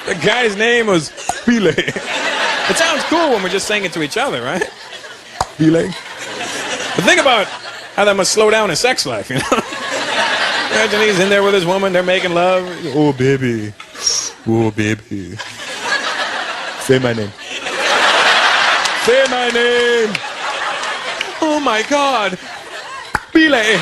The guy's name was Pile. It sounds cool when we're just saying it to each other, right? Pile. But think about how that must slow down his sex life, you know? Imagine he's in there with his woman, they're making love. Oh, baby. Oh, baby. Say my name. Say my name. Oh, my God. Pile.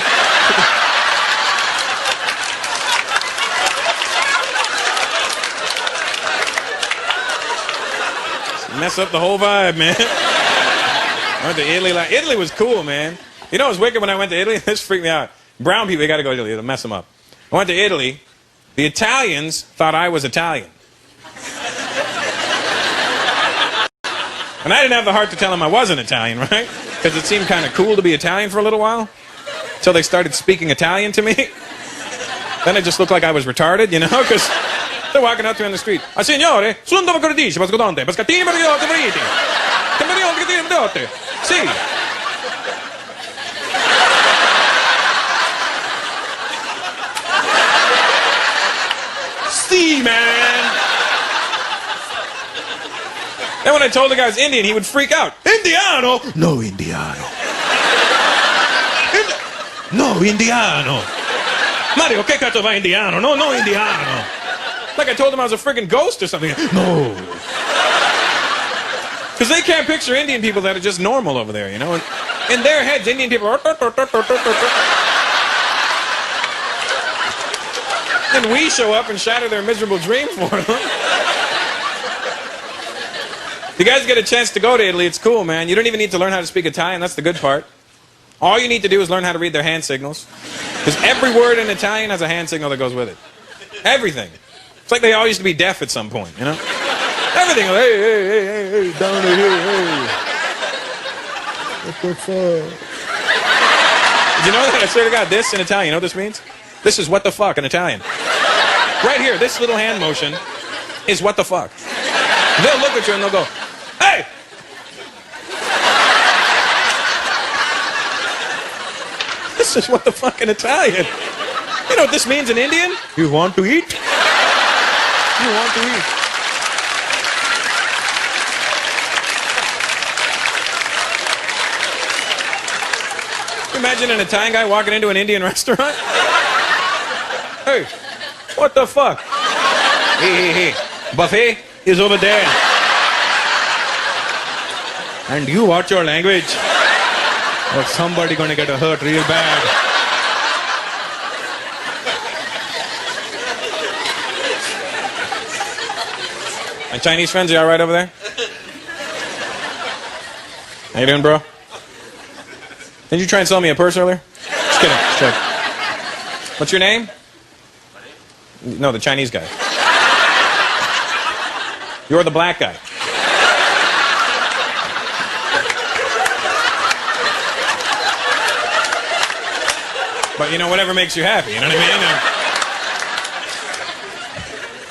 Mess up the whole vibe, man. I went to Italy. Italy was cool, man. You know it was wicked when I went to Italy? This freaked me out. Brown people, you gotta go to Italy. It'll mess them up. I went to Italy. The Italians thought I was Italian. And I didn't have the heart to tell them I wasn't Italian, right? Because it seemed kind of cool to be Italian for a little while. Until they started speaking Italian to me. Then it just looked like I was retarded, you know? Because they're walking up to me on the street. Ah, signore, sono dove cordici, pascodonte, pascatini per io, temeriti. Temeriti, temeriti, sì. See, man. Then when I told the guy I was Indian, he would freak out. Indiano? No, Indiano. No, Indiano. Mario, che cazzo va Indiano? No, no, Indiano. Like I told him I was a friggin' ghost or something. No. Because they can't picture Indian people that are just normal over there, you know? And in their heads, Indian people are... And we show up and shatter their miserable dream for them. You guys get a chance to go to Italy, it's cool, man. You don't even need to learn how to speak Italian, that's the good part. All you need to do is learn how to read their hand signals. Because every word in Italian has a hand signal that goes with it. Everything. It's like they all used to be deaf at some point, you know? Everything. Hey, hey, hey, hey, hey, down here, hey. What the fuck? Did you know that? I swear to God, this in Italian, you know what this means? This is what the fuck in Italian. Right here, this little hand motion is what the fuck. They'll look at you and they'll go, hey! This is what the fuck in Italian. You know what this means in Indian? You want to eat? You want to eat. Imagine an Italian guy walking into an Indian restaurant. Hey, what the fuck? Hey. Buffet is over there. And you watch your language. Or somebody gonna get hurt real bad. My Chinese friends, you all right over there? How you doing, bro? Did you try and sell me a purse earlier? Just kidding. Just kidding. What's your name? No, the Chinese guy. You're the black guy. But, you know, whatever makes you happy, you know what I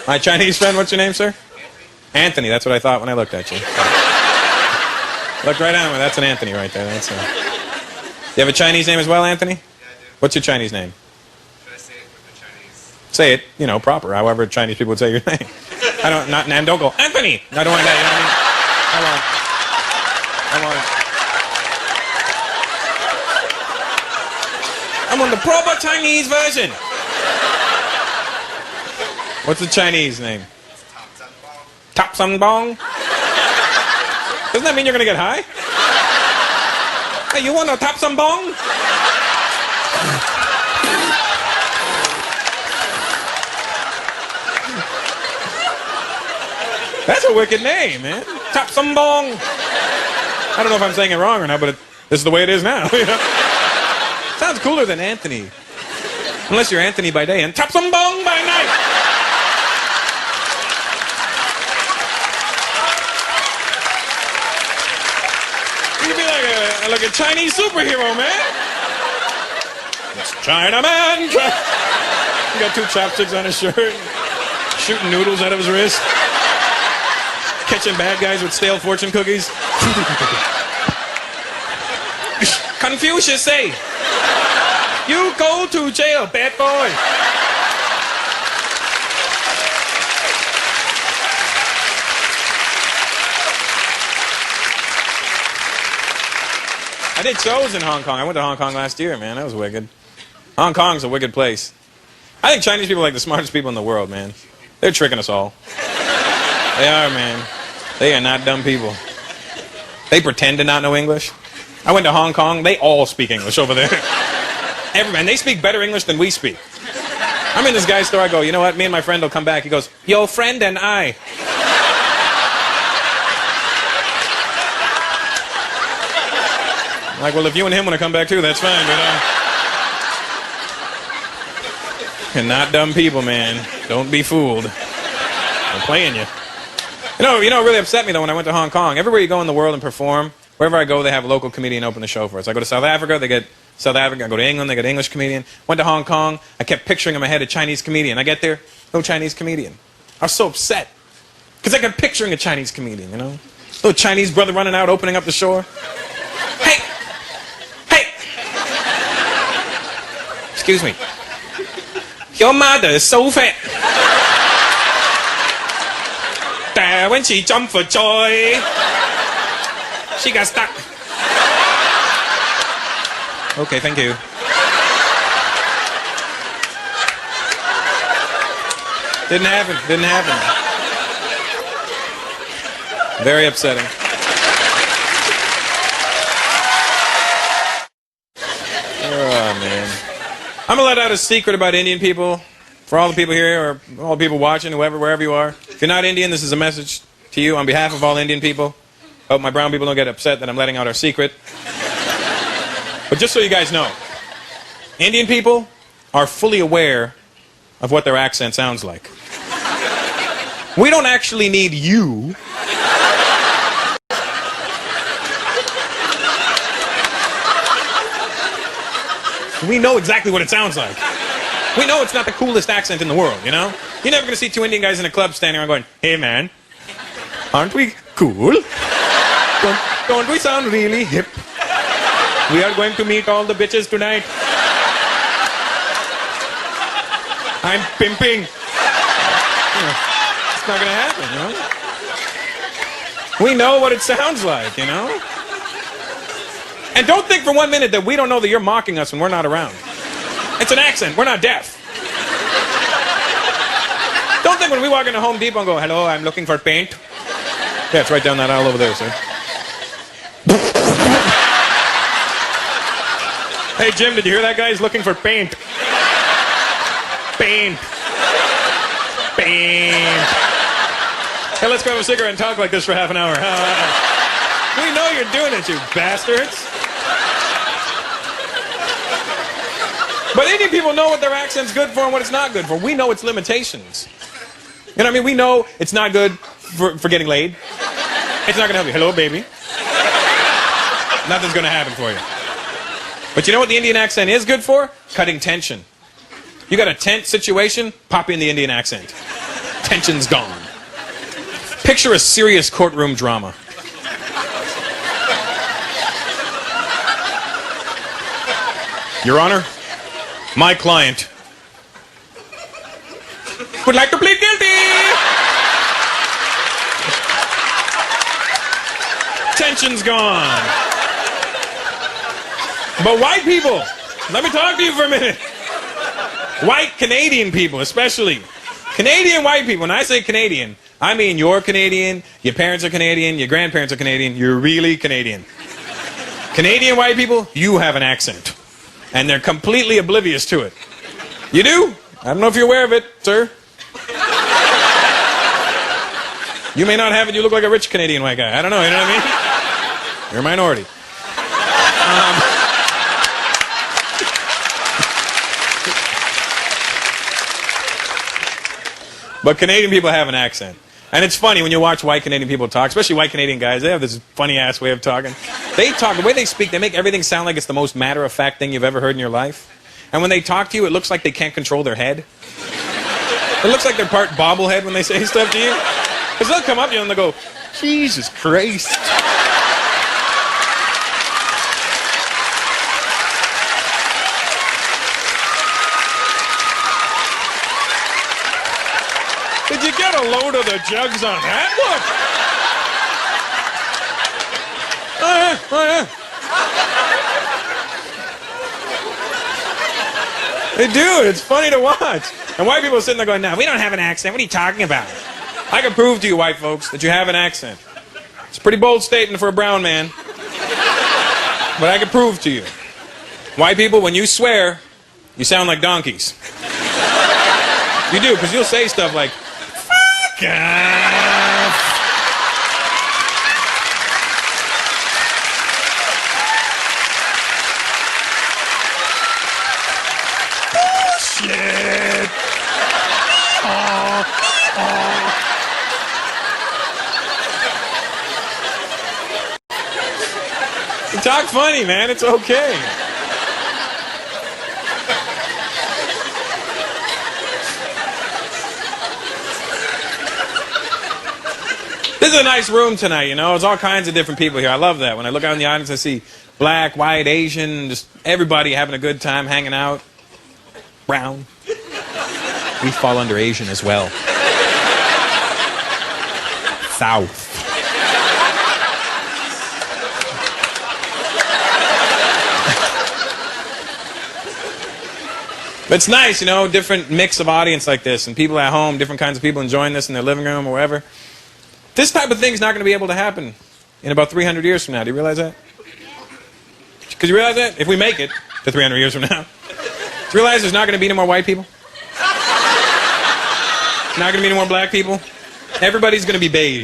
mean? My Chinese friend, what's your name, sir? Anthony, that's what I thought when I looked at you. Looked right at me, that's an Anthony right there. That's You have a Chinese name as well, Anthony? Yeah, I do. What's your Chinese name? Should I say it with the Chinese? Say it, you know, proper, however Chinese people would say your name. I don't, not, and don't go, Anthony! I don't want that, you know what I mean? I'm on the proper Chinese version. What's the Chinese name? It's Top Top Sun Bong? Doesn't that mean you're gonna get high? Hey, you want a Top Sun Bong? That's a wicked name, man. Top Sun Bong. I don't know if I'm saying it wrong or not, but this is the way it is now. You know? Sounds cooler than Anthony. Unless you're Anthony by day and Top Sun Bong by night. You'd be like a Chinese superhero, man. It's Chinaman. He got 2 chopsticks on his shirt. Shooting noodles out of his wrist. Catching bad guys with stale fortune cookies. Confucius say, you go to jail, bad boy. did shows in Hong Kong. I went to Hong Kong last year, man. That was wicked. Hong Kong's a wicked place. I think Chinese people are like the smartest people in the world, man. They're tricking us all. They are, man. They are not dumb people. They pretend to not know English. I went to Hong Kong. They all speak English over there. Everyone. They speak better English than we speak. I'm in this guy's store. I go, you know what? Me and my friend will come back. He goes, your friend and I. I'm like, well, if you and him want to come back too, that's fine. But and not dumb people, man. Don't be fooled. I'm playing you. You know what really upset me, though, when I went to Hong Kong? Everywhere you go in the world and perform, wherever I go, they have a local comedian open the show for us. I go to South Africa, they get South Africa. I go to England, they get an English comedian. Went to Hong Kong, I kept picturing in my head a Chinese comedian. I get there, no Chinese comedian. I was so upset. Because I kept picturing a Chinese comedian, you know? Little Chinese brother running out, opening up the shore. Hey! Hey! Excuse me. Your mother is so fat. When she jumped for joy, she got stuck. Okay, thank you. Didn't happen. Didn't happen. Very upsetting. Oh, man. I'm gonna let out a secret about Indian people. For all the people here, or all the people watching, whoever, wherever you are. If you're not Indian, this is a message to you on behalf of all Indian people. Hope my brown people don't get upset that I'm letting out our secret. But just so you guys know, Indian people are fully aware of what their accent sounds like. We don't actually need you we know exactly what it sounds like. We know it's not the coolest accent in the world, you know? You're never going to see two Indian guys in a club standing around going, hey man, aren't we cool? Don't we sound really hip? We are going to meet all the bitches tonight. I'm pimping. You know, it's not going to happen, you know? We know what it sounds like, you know? And don't think for 1 minute that we don't know that you're mocking us when we're not around. It's an accent. We're not deaf. Don't think when we walk into Home Depot and go, hello, I'm looking for paint. Yeah, it's right down that aisle over there, sir. Hey, Jim, did you hear that guy? He's looking for paint. Paint. Paint. Hey, let's grab a cigarette and talk like this for half an hour. We know you're doing it, you bastards. But Indian people know what their accent's good for and what it's not good for. We know its limitations. You know what I mean? We know it's not good for getting laid. It's not going to help you. Hello, baby. Nothing's going to happen for you. But you know what the Indian accent is good for? Cutting tension. You got a tense situation, pop in the Indian accent. Tension's gone. Picture a serious courtroom drama. Your Honor, my client would like to plead guilty. Tension's gone. But white people, let me talk to you for a minute. White Canadian people, especially. Canadian white people. When I say Canadian, I mean you're Canadian, your parents are Canadian, your grandparents are Canadian, you're really Canadian. Canadian white people, you have an accent. And they're completely oblivious to it. You do? I don't know if you're aware of it, sir. You may not have it, you look like a rich Canadian white guy. I don't know, you know what I mean? You're a minority. But Canadian people have an accent. And it's funny when you watch white Canadian people talk, especially white Canadian guys, they have this funny-ass way of talking. They talk, the way they speak, they make everything sound like it's the most matter-of-fact thing you've ever heard in your life. And when they talk to you, it looks like they can't control their head. It looks like they're part bobblehead when they say stuff to you. Because they'll come up to you and they'll go, Jesus Christ. Did you get a load of the jugs on that? Look. Oh, yeah. They do. It's funny to watch. And white people are sitting there going, no, we don't have an accent. What are you talking about? I can prove to you, white folks, that you have an accent. It's a pretty bold statement for a brown man. But I can prove to you. White people, when you swear, you sound like donkeys. You do, because you'll say stuff like, fuck off. Bullshit. You talk funny, man. It's okay. This is a nice room tonight, you know. There's all kinds of different people here. I love that. When I look out in the audience, I see black, white, Asian, just everybody having a good time, hanging out. Brown. We fall under Asian as well. South. But it's nice, you know, different mix of audience like this, and people at home, different kinds of people enjoying this in their living room or wherever. This type of thing's not going to be able to happen in about 300 years from now. Do you realize that? Because you realize that? If we make it to 300 years from now. Do you realize there's not going to be any more white people? Not going to be any more black people? Everybody's going to be beige.